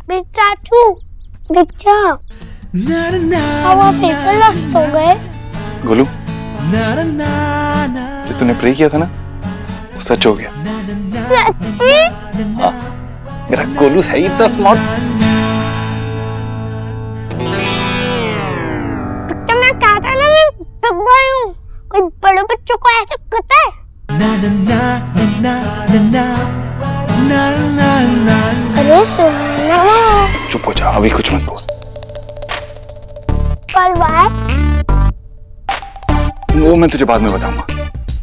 Big चाचू, big चा, अब आप फिर से लॉस्ट हो गए। गोलू, जो तूने प्रे किया था ना, वो सच हो गया। सच्ची? हाँ, मेरा गोलू है इतना स्मार्ट। तो मैं कहता था ना, मैं बिग बॉय हूँ। कोई बड़े बच्चों को ऐसा करता है? अरे सुनो, चुप हो जा, अभी कुछ मत बोल। कल बात वो मैं तुझे बाद में बताऊंगा,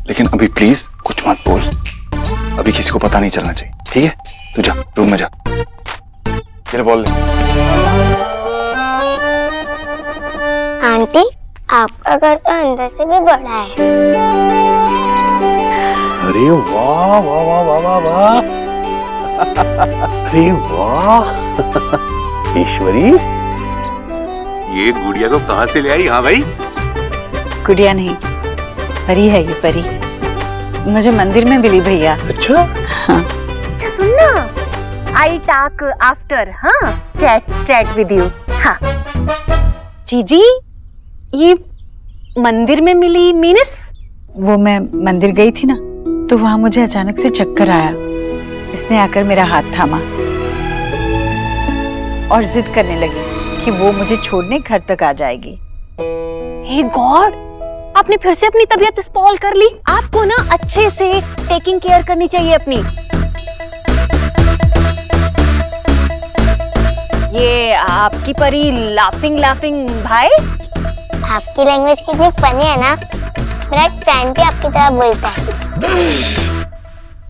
लेकिन अभी प्लीज कुछ मत बोल। अभी किसी को पता नहीं चलना चाहिए, ठीक है? तू जा, रूम में जा। मेरे बॉल ले। आंटी, आपका घर तो अंदर से भी बड़ा है। अरे वाह वाह वाह वाह वाह वाह, अरे वाह ईश्वरी, ये गुड़िया को कहाँ से ले आई? हाँ भाई, गुड़िया नहीं, परी है ये, परी। मुझे मंदिर में मिली भैया। अच्छा हाँ। अच्छा सुन ना, आई टॉक आफ्टर, हाँ चैट विद यू। हाँ जीजी, ये मंदिर में मिली मीनस? वो मैं मंदिर गई थी ना, तो वहां मुझे अचानक से चक्कर आया। इसने आकर मेरा हाथ थामा और जिद करने लगी कि वो मुझे छोड़ने घर तक आ जाएगी। हे गॉड, आपने फिर से अपनी तबीयत स्पॉइल कर ली। आपको ना अच्छे से टेकिंग केयर करनी चाहिए अपनी। ये आपकी परी लाफिंग भाई। आपकी लैंग्वेज कितनी फनी है ना। मेरा एक फ्रेंड भी आपकी तरह बोलता है।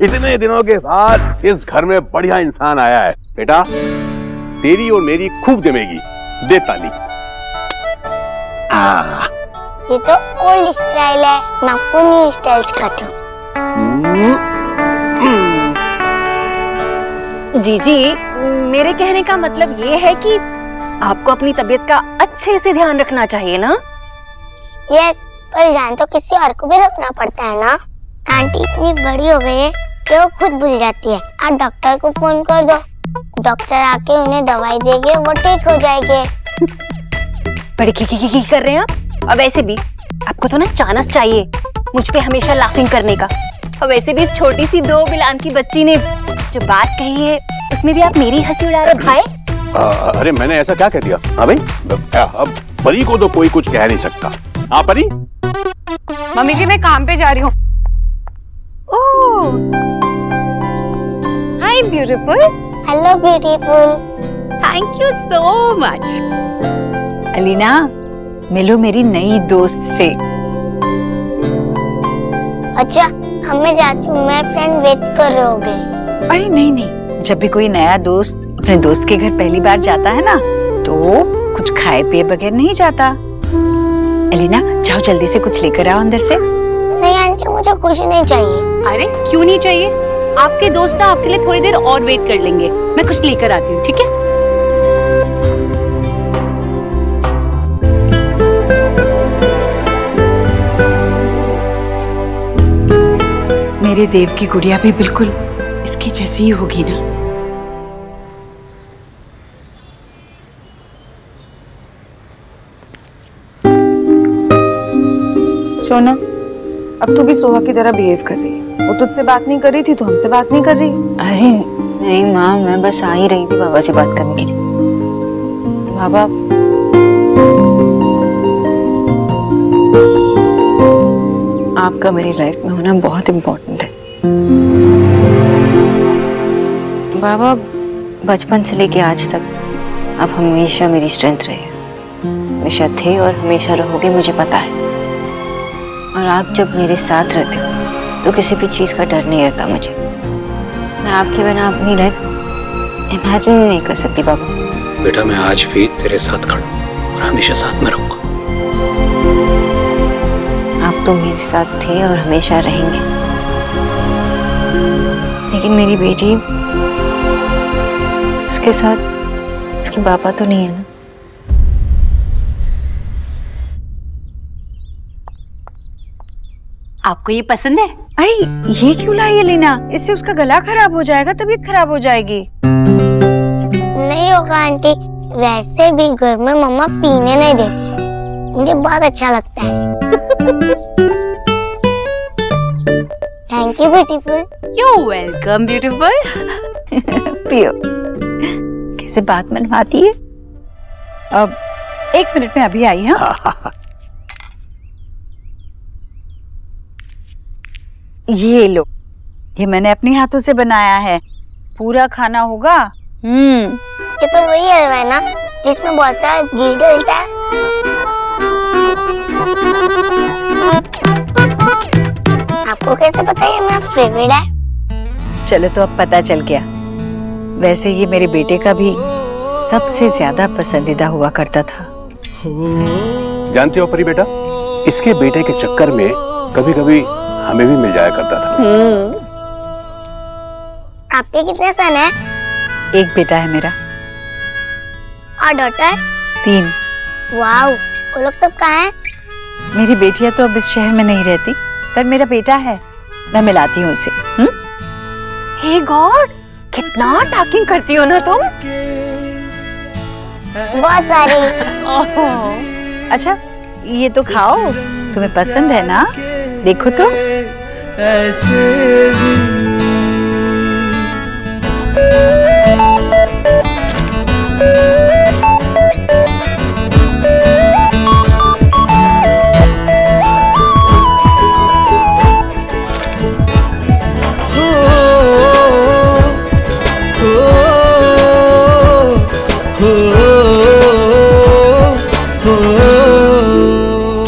इतने दिनों के बाद इस घर में बढ़िया इंसान आया है। बेटा, तेरी और मेरी खूब जमेगी। दे ताली। ये तो ओल्ड स्टाइल है, मैं आपको न्यू स्टाइल सिखाती हूँ। जीजी, मेरे कहने का मतलब ये है कि आपको अपनी तबीयत का अच्छे से ध्यान रखना चाहिए ना। यस, पर ध्यान तो किसी और को भी रखना पड़ता है ना। आंटी इतनी बड़ी हो गई है कि वो खुद भूल जाती है। आप डॉक्टर को फोन कर दो, डॉक्टर आके उन्हें दवाई देंगे, वो ठीक हो जाएंगे। बड़ी की कर रहे हैं आप। और वैसे भी आपको तो ना चांस चाहिए मुझ पे हमेशा लाफिंग करने का। और वैसे भी इस छोटी सी 2 बिलान की बच्ची ने जो बात कही है, उसमें भी आप मेरी हंसी उड़ा रहे भाई। अरे मैंने ऐसा क्या कह दिया? हाँ भाई, अब परी को तो कोई कुछ कह नहीं सकता। हाँ परी? मम्मी जी, मैं काम पे जा रही हूँ। हाय beautiful. Hello beautiful. Thank you so much. Alina, मिलो मेरी नई दोस्त से। अच्छा, हमें जाती हूँ, मैं फ्रेंड वेट कर रहे होंगे। अरे नहीं नहीं, जब भी कोई नया दोस्त अपने दोस्त के घर पहली बार जाता है ना, तो कुछ खाए पिए बगैर नहीं जाता। अलीना, जाओ जल्दी से कुछ लेकर आओ अंदर से। नहीं आंटी, मुझे कुछ नहीं चाहिए। अरे क्यों नहीं चाहिए? आपके दोस्त आपके लिए थोड़ी देर और वेट कर लेंगे। मैं कुछ लेकर आती हूँ, ठीक है? मेरे देव की गुड़िया भी बिल्कुल इसकी जैसी ही होगी ना। सोना, अब तू भी सोहा की तरह बिहेव कर रही है। वो तुझसे बात नहीं कर रही थी तो हमसे बात नहीं कर रही। अरे नहीं माँ, मैं बस आ ही रही थी बाबा से बात करने के लिए। बाबा, आपका मेरी लाइफ में होना बहुत इम्पोर्टेंट है। बाबा, बचपन से लेके आज तक आप हमेशा मेरी स्ट्रेंथ रहे। हमेशा थे और हमेशा रहोगे, मुझे पता है। और आप जब मेरे साथ रहते हो तो किसी भी चीज़ का डर नहीं रहता मुझे। मैं आपके बिना अपनी लाइफ इमेजिन नहीं कर सकती बाबा। बेटा, मैं आज भी तेरे साथ खड़ा हूं और हमेशा साथ में रहूंगा। आप तो मेरे साथ थे और हमेशा रहेंगे, लेकिन मेरी बेटी, उसके साथ उसके पापा तो नहीं है ना। आपको ये पसंद है? अरे ये क्यों लाई अलीना? इससे उसका गला खराब हो जाएगा, तबीयत खराब हो जाएगी। नहीं होगा आंटी। वैसे भी घर में मम्मा पीने नहीं देती है, मुझे बहुत अच्छा लगता है। Thank you beautiful. You welcome beautiful. पियो। कैसे बात मनवाती है। अब 1 मिनट में अभी आई। हाँ ये लो, ये मैंने अपने हाथों से बनाया है, पूरा खाना होगा। ये तो वही हलवा है ना जिसमें बहुत सारा घी डलता है। आपको कैसे पता है मेरा फेवरेट है? चलो तो अब पता चल गया। वैसे ये मेरे बेटे का भी सबसे ज्यादा पसंदीदा हुआ करता था। जानते हो परी बेटा, इसके बेटे के चक्कर में कभी कभी हमें भी मिल जाया करता था। आपके कितने सन हैं? 1 बेटा है मेरा। और डॉटर? 3। वाओ, वो लोग सब कहाँ हैं? मेरी बेटियां तो अब इस शहर में नहीं रहती, पर मेरा बेटा है, मैं मिलाती हूँ उसे। हे गॉड, कितना टॉकिंग करती हो ना तुम। बहुत सारी। अच्छा ये तो खाओ, तुम्हें पसंद है ना? देखो तो। ऐसे भी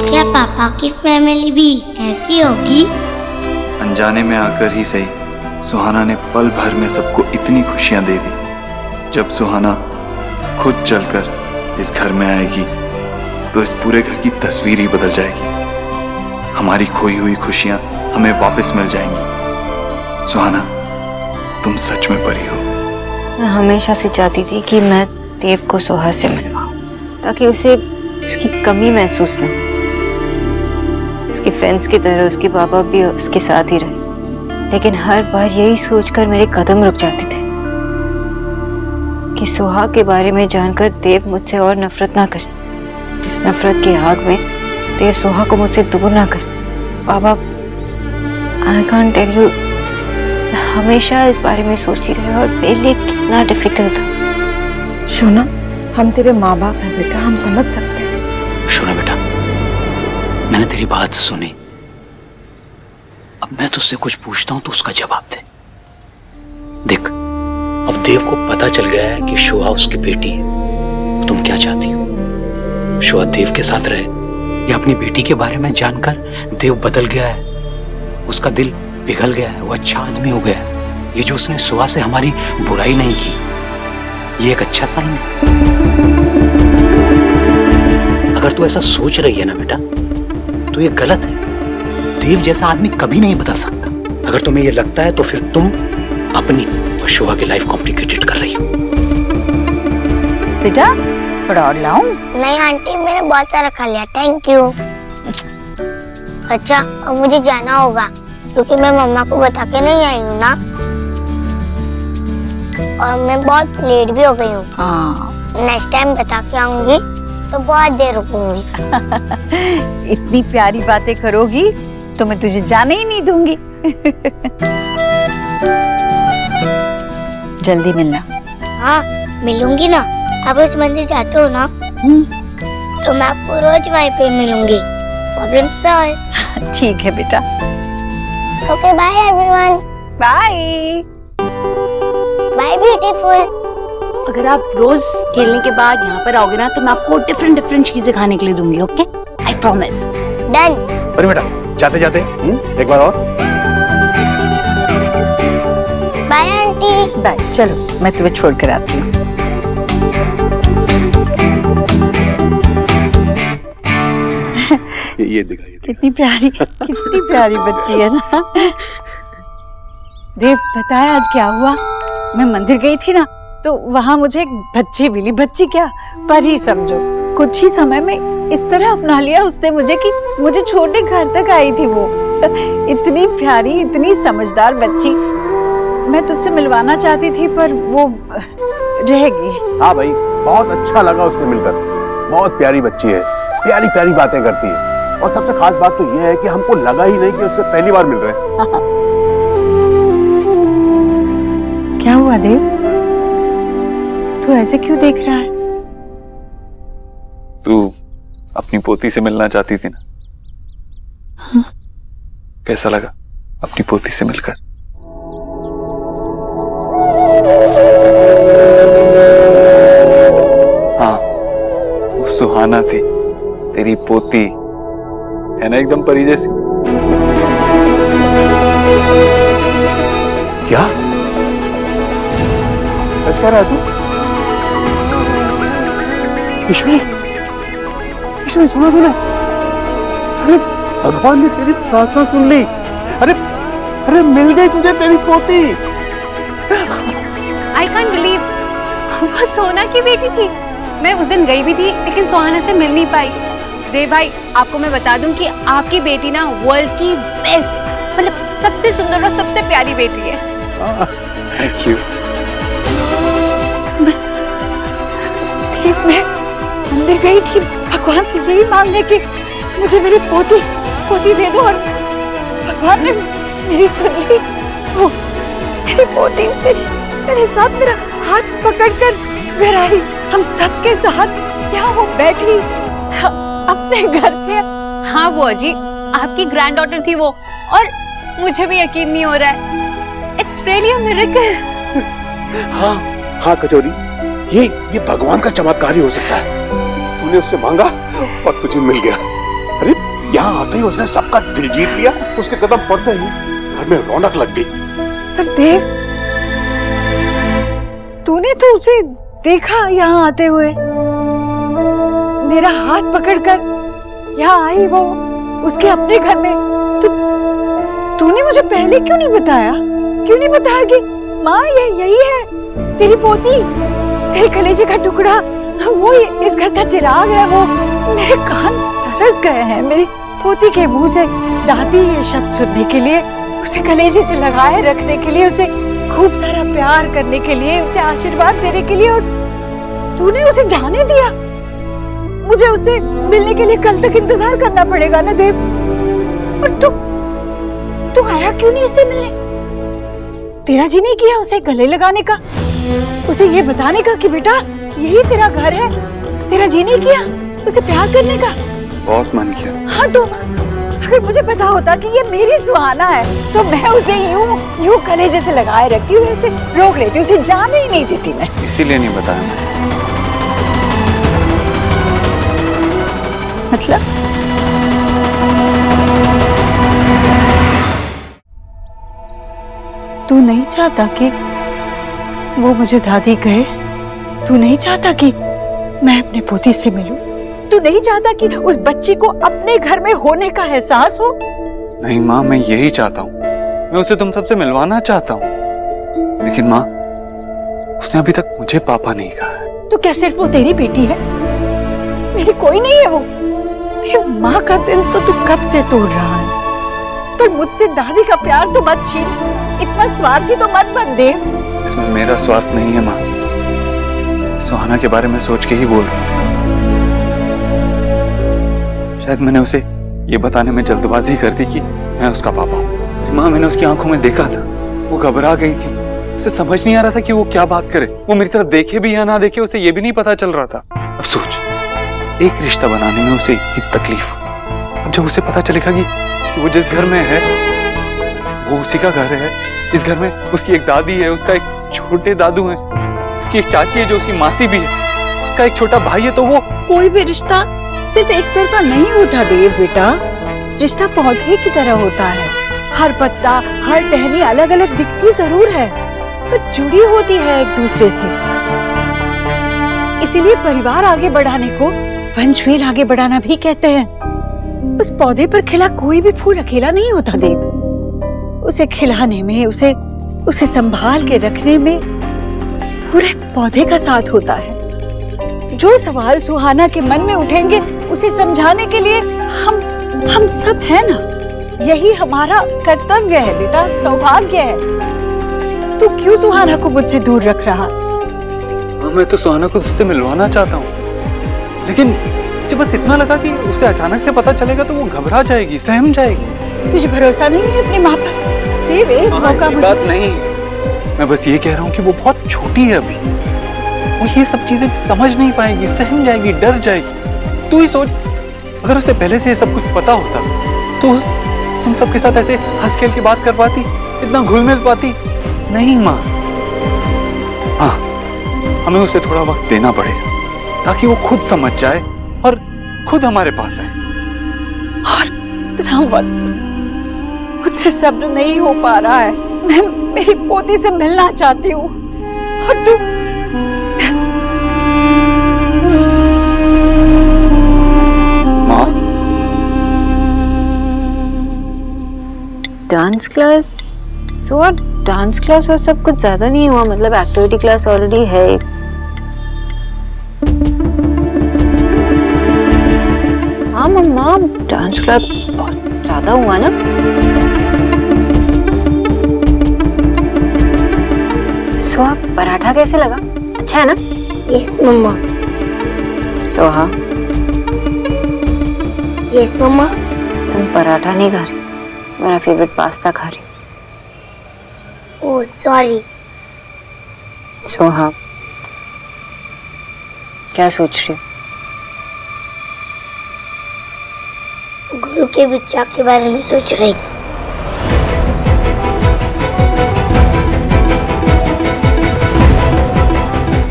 क्या पापा की फैमिली भी ऐसी होगी? अनजाने में आकर ही सही, सुहाना ने पल भर में सबको इतनी खुशियां दे दी। जब सुहाना खुद चलकर इस घर में आएगी तो इस पूरे घर की तस्वीर ही बदल जाएगी। हमारी खोई हुई खुशियां हमें वापस मिल जाएंगी। सुहाना, तुम सच में परी हो। मैं हमेशा से चाहती थी कि मैं देव को सुहा से मिलवाऊं, ताकि उसे उसकी कमी महसूस न हो। उसके फ्रेंड्स की तरह उसके पापा भी उसके साथ ही रहे, लेकिन हर बार यही सोचकर मेरे कदम रुक जाते थे कि सुहा के बारे में जानकर देव मुझसे और नफरत ना करे। इस नफरत की आग में देव सुहा को मुझसे दूर ना करे। पापा, आई कांट टेल यू, हमेशा इस बारे में सोचती रही और मेरे लिए कितना डिफिकल्ट था। शोना, हम तेरे माँ बाप हैं बेटा, हम समझ सकते हैं। शोना बेटा, मैंने तेरी बात सुनी, अब मैं तुझसे कुछ पूछता हूं तो उसका जवाब दे। देख, अब देव को पता चल गया है कि शोहा उसकी बेटी है, तुम क्या चाहती हो? शोहा देव के साथ रहे या अपनी बेटी के बारे में जानकर देव बदल गया है, उसका दिल पिघल गया है, वो अच्छा आदमी हो गया है, ये जो उसने सुहा से हमारी बुराई नहीं की, ये एक अच्छा साइन है। अगर तू ऐसा सोच रही है ना बेटा, तो ये गलत है। देव जैसा आदमी कभी नहीं बदल सकता। अगर तुम्हें ये लगता है तो फिर तुम अपनी और शोहा की लाइफ कॉम्प्लिकेटेड कर रही हो। बेटा थोड़ा और लाऊं? नहीं आंटी, मैंने बहुत सारा खा लिया, थैंक यू। अच्छा, अब मुझे जाना होगा क्योंकि मैं मम्मा को बता के नहीं आई हूँ ना, और मैं बहुत लेट भी हो गई हूँ। नेक्स्ट टाइम बता के आऊंगी तो बहुत देर रुकूंगी। इतनी प्यारी बातें करोगी तो मैं तुझे जाने ही नहीं दूंगी। जल्दी मिलना। हाँ मिलूंगी ना, आप रोज मंदिर जाते हो ना, तो मैं आपको रोज वहीं पे मिलूंगी। Problem solve. ठीक है बेटा। Okay, bye everyone. Bye bye beautiful. अगर आप रोज खेलने के बाद यहाँ पर आओगे ना, तो मैं आपको डिफरेंट चीजें खाने के लिए दूंगी। Okay, I promise. डन। अरे बेटा, जाते जाते एक बार और। Bye aunty. बाय। चलो मैं तुम्हें छोड़ कर आती हूँ। ये दिखाइए। कितनी प्यारी बच्ची है ना। देव, बताया आज क्या हुआ? मैं मंदिर गई थी ना, तो वहां मुझे एक बच्ची मिली। बच्ची क्या, परी समझो। कुछ ही समय में इस तरह अपना लिया उसने मुझे कि मुझे छोड़ने घर तक आई थी वो। इतनी प्यारी, इतनी समझदार बच्ची। मैं तुझसे मिलवाना चाहती थी पर वो रह गई। हाँ भाई, बहुत अच्छा लगा उससे मिलकर। बहुत प्यारी बच्ची है, प्यारी प्यारी बातें करती है, और सबसे खास बात तो ये है कि हमको लगा ही नहीं कि उससे पहली बार मिल रहे हैं। क्या हुआ देव, तू ऐसे क्यों देख रहा है? तू अपनी पोती से मिलना चाहती थी ना? हाँ। कैसा लगा अपनी पोती से मिलकर? हाँ, वो सुहाना थी, तेरी पोती है ना, एकदम परी जैसी। क्या सच कह रहा है तू? ईश्वरी, ईश्वरी सुना तूने? अरे भगवान ने तेरी प्रार्थना सुन ली। अरे अरे मिल गई तुझे तेरी पोती। आई कांट बिलीव, वो सोना की बेटी थी। मैं उस दिन गई भी थी लेकिन सुहाना से मिल नहीं पाई। देव भाई, आपको मैं बता दूं कि आपकी बेटी ना वर्ल्ड की बेस्ट, मतलब सबसे सुंदर और सबसे प्यारी बेटी है। Thank you. मैं मंदिर गई थी भगवान से यही मांगने की मुझे मेरी पोती दे दो, और भगवान ने मेरी सुन ली। वो मेरी पोती मेरे साथ मेरा हाथ पकड़कर घर आई। हम सबके साथ यहाँ वो बैठी अपने घर पे। हाँ बुआ जी, आपकी ग्रैंड डॉटर थी वो, और मुझे भी यकीन नहीं हो रहा है। It's really a miracle. हाँ हाँ कचौरी, ये भगवान का चमत्कार ही हो सकता है। तूने उससे मांगा और तुझे मिल गया। अरे यहाँ आते ही उसने सबका दिल जीत लिया। उसके कदम पड़ते ही घर में रौनक लग गई। पर देव, तूने तो उसे देखा यहाँ आते हुए, मेरा हाथ पकड़कर यहाँ आई वो उसके अपने घर में। तूने मुझे पहले क्यों नहीं बताया? क्यों नहीं बताया कि माँ ये यही है तेरी पोती, तेरे कलेजे का टुकड़ा, वो इस घर का चिराग है। वो मेरे कान तरस गए हैं मेरी पोती के मुंह से दादी ये शब्द सुनने के लिए, उसे कलेजे से लगाए रखने के लिए, उसे खूब सारा प्यार करने के लिए, उसे आशीर्वाद देने के लिए। और तूने उसे जाने दिया। मुझे उससे मिलने के लिए कल तक इंतजार करना पड़ेगा ना देव। और तू आया क्यों नहीं उससे मिलने? तेरा जी नहीं किया उसे गले लगाने का, उसे ये बताने का कि बेटा यही तेरा घर है? तेरा जी नहीं किया उसे प्यार करने का? बहुत मन किया। हाँ तो अगर मुझे पता होता कि ये मेरी सुहाना है तो मैं उसे यूं कलेजे से लगाए रखती, उसे रोक लेती, उसे जाने ही नहीं देती मैं। इसीलिए नहीं बताया। मतलब तू नहीं चाहता कि वो मुझे दादी कहे? तू नहीं चाहता कि मैं अपने पोती से मिलूं? तू नहीं चाहता कि उस बच्ची को अपने घर में होने का एहसास हो? नहीं माँ, मैं यही चाहता हूँ। मैं उसे तुम सबसे मिलवाना चाहता हूँ, लेकिन माँ उसने अभी तक मुझे पापा नहीं कहा है। तो क्या सिर्फ वो तेरी बेटी है? मेरी कोई नहीं है वो? मेरी माँ का दिल तो तू कब से तोड़ रहा है, पर मुझसे दादी का प्यार तो मत छीन। इतना स्वार्थी तो मत बन देव। इसमें मेरा स्वार्थ नहीं है माँ, सुहाना के बारे में सोच के ही बोल रहा हूँ। शायद मैंने उसे ये बताने में जल्दबाजी कर दी कि मैं उसका पापा हूँ। माँ, मैंने उसकी आंखों में देखा था, वो घबरा गई थी, उसे समझ नहीं आ रहा था कि वो क्या बात करे। वो मेरी तरफ देखे भी या ना देखे उसे ये भी नहीं पता चल रहा था। अब सोच, एक रिश्ता बनाने में उसे इतनी तकलीफ, अब जब उसे पता चलेगा कि वो जिस घर में है वो उसी का घर है, इस घर में उसकी एक दादी है, उसका एक छोटे दादू है, उसकी एक चाची है जो उसकी मासी भी है, उसका एक छोटा भाई है, तो वो कोई भी रिश्ता सिर्फ एक तरफा नहीं होता देव बेटा। रिश्ता पौधे की तरह होता है, हर पत्ता हर टहनी अलग अलग दिखती जरूर है पर जुड़ी होती है एक दूसरे से। इसीलिए परिवार आगे बढ़ाने को वंशवेल आगे बढ़ाना भी कहते हैं। उस पौधे पर खिला कोई भी फूल अकेला नहीं होता देव। उसे खिलाने में, उसे संभाल के रखने में पूरे पौधे का साथ होता है। जो सवाल सुहाना के मन में उठेंगे उसे समझाने के लिए हम सब हैं ना। यही हमारा कर्तव्य है बेटा, सौभाग्य है। तू क्यों सुहाना को मुझसे दूर रख रहा? मैं तो सुहाना को उससे मिलवाना चाहता हूँ, लेकिन मुझे बस इतना लगा कि उसे अचानक से पता चलेगा तो वो घबरा जाएगी, सहम जाएगी। तुझे भरोसा नहीं है अपनी माँ पर? दे वे मौका मुझे। बात नहीं, मैं बस ये कह रहा हूँ कि वो बहुत छोटी है अभी, वो ये सब चीजें समझ नहीं पाएगी, सहम जाएगी, डर जाएगी। तू ही सोच, अगर उसे पहले से ये सब कुछ पता होता तो तुम सबके साथ ऐसे हंस खेल के बात कर पाती, इतना घुल मिल पाती? नहीं माँ। हाँ, हमें उसे थोड़ा वक्त देना पड़ेगा ताकि वो खुद समझ जाए और खुद हमारे पास आए। और इतना वक्त मुझसे सब्र नहीं हो पा रहा है। मैं मेरी पोती से मिलना चाहती हूँ और तू माँ। Dance class? सो डांस क्लास और सब कुछ ज्यादा नहीं हुआ, मतलब एक्टिविटी क्लास ऑलरेडी है एक। हाँ मम्मा, डांस क्लास बहुत ज्यादा हुआ ना। सोहा, पराठा कैसे लगा? अच्छा है ना? यस मम्मा। सोहा। यस मम्मा। तुम पराठा नहीं खा रही, मेरा फेवरेट पास्ता खा रही। Oh sorry. सोहा, क्या सोच रही हो? गुरु के बच्चा के बारे में सोच रही थी।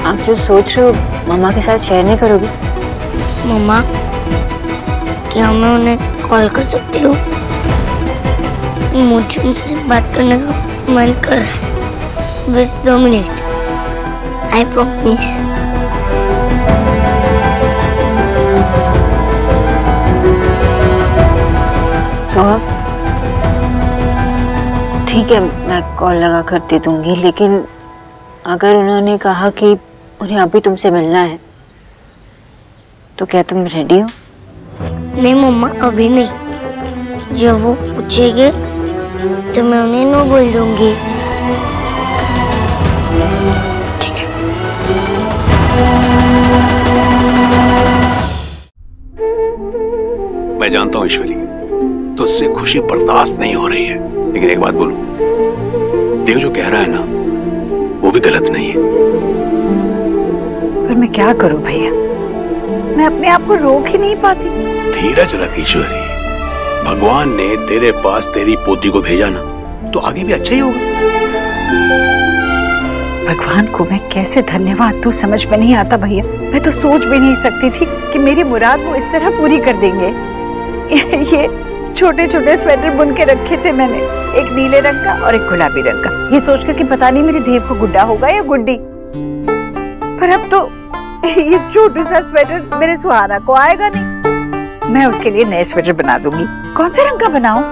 आप जो सोच रहे हो मम्मा के साथ शेयर नहीं करोगी? मम्मा, क्या मैं उन्हें कॉल कर सकती हूँ? मुझे उनसे बात करने का मन कर रहा है, बस 2 मिनट। I promise. सोहा, ठीक है, मैं कॉल लगा कर दे दूंगी, लेकिन अगर उन्होंने कहा कि उन्हें अभी तुमसे मिलना है तो क्या तुम रेडी हो? नहीं मम्मा, अभी नहीं। जब वो पूछेंगे तो मैं उन्हें नो बोल दूंगी। ठीक है। मैं जानता हूँ ईश्वरी, तुझसे खुशी बर्दाश्त नहीं हो रही है, लेकिन एक बात बोलूं, देव जो कह रहा है ना वो भी गलत नहीं है। पर मैं क्या करूं भैया, मैं अपने आप को रोक ही नहीं पाती। धीरज रख ईश्वरी, भगवान ने तेरे पास तेरी पोती को भेजा ना, तो आगे भी अच्छा ही होगा। भगवान को मैं कैसे धन्यवाद दूं समझ में नहीं आता भैया। मैं तो सोच भी नहीं सकती थी कि मेरी मुराद वो इस तरह पूरी कर देंगे। ये छोटे छोटे स्वेटर बुन के रखे थे मैंने, एक नीले रंग का और एक गुलाबी रंग का, ये सोचकर कि पता नहीं मेरे देव को गुड्डा होगा या गुड्डी। पर अब तो ये छोटू सा स्वेटर मेरे सुहाना को आएगा नहीं। मैं उसके लिए नए स्वेटर बना दूंगी। कौन से रंग का बनाऊं,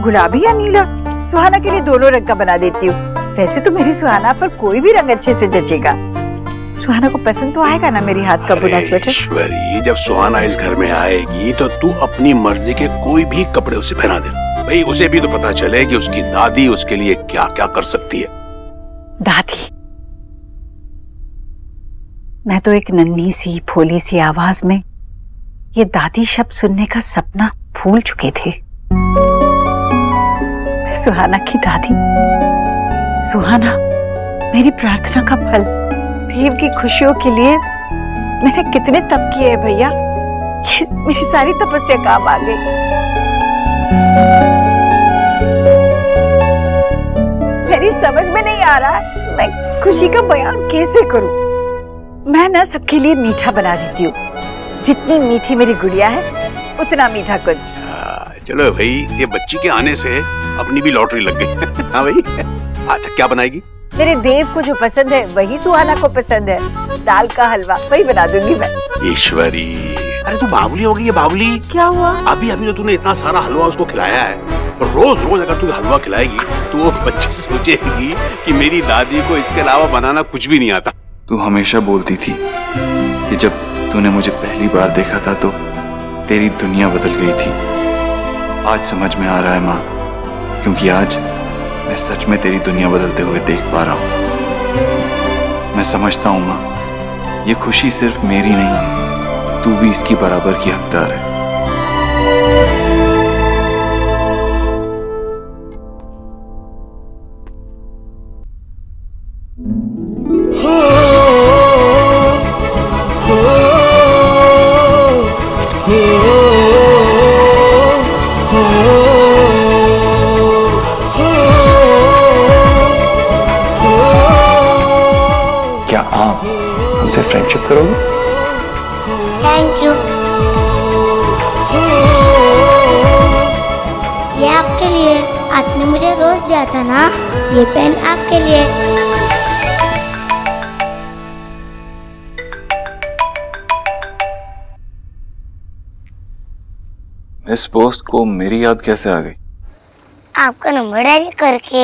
गुलाबी या नीला? सुहाना के लिए दोनों रंग का बना देती हूँ। वैसे तो मेरी सुहाना पर कोई भी रंग अच्छे से जचेगा। सुहाना को पसंद तो आएगा ना मेरी हाथ का बुना स्वेटर? ईश्वरी, जब सुहाना इस घर में आएगी तो तू अपनी मर्जी के कोई भी कपड़े उसे पहना दे। भाई उसे भी तो पता चले कि उसकी दादी उसके लिए क्या क्या कर सकती है। दादी, मैं तो एक नन्ही सी भोली सी आवाज में ये दादी शब्द सुनने का सपना भूल चुके थे। सुहाना की दादी, सुहाना मेरी प्रार्थना का फल, देव की खुशियों के लिए मैंने कितने तप किए हैं भैया, ये मेरी सारी तपस्या काम आ गई। मेरी समझ में नहीं आ रहा मैं खुशी का बयान कैसे करूं। मैं ना सबके लिए मीठा बना देती हूँ, जितनी मीठी मेरी गुड़िया है उतना मीठा कुछ। चलो भाई, ये बच्ची के आने से अपनी भी लॉटरी लग गई। हाँ भाई, अच्छा क्या बनाएगी? मेरे देव को जो पसंद है वही सुहाना को पसंद है, दाल का हलवा वही बना दूंगी मैं। ईश्वरी, अरे तू बावली हो गई है बावली। क्या हुआ? अभी अभी तो तूने इतना सारा हलवा उसको खिलाया है, और रोज रोज अगर तू हलवा खिलाएगी तो वो बच्ची सोचेगी कि मेरी दादी को इसके अलावा बनाना कुछ भी नहीं आता। तू हमेशा बोलती थी कि जब तूने मुझे पहली बार देखा था तो तेरी दुनिया बदल गई थी। आज समझ में आ रहा है माँ, क्योंकि आज मैं सच में तेरी दुनिया बदलते हुए देख पा रहा हूं। मैं समझता हूं माँ, ये खुशी सिर्फ मेरी नहीं है, तू भी इसकी बराबर की हकदार है। क्या आप हमसे फ्रेंडशिप करोगे? Thank you. ये आपके लिए, आपने मुझे रोज दिया था ना, ये पेन आपके लिए। इस पोस्ट को मेरी याद कैसे आ गई? आपका नंबर डायल करके।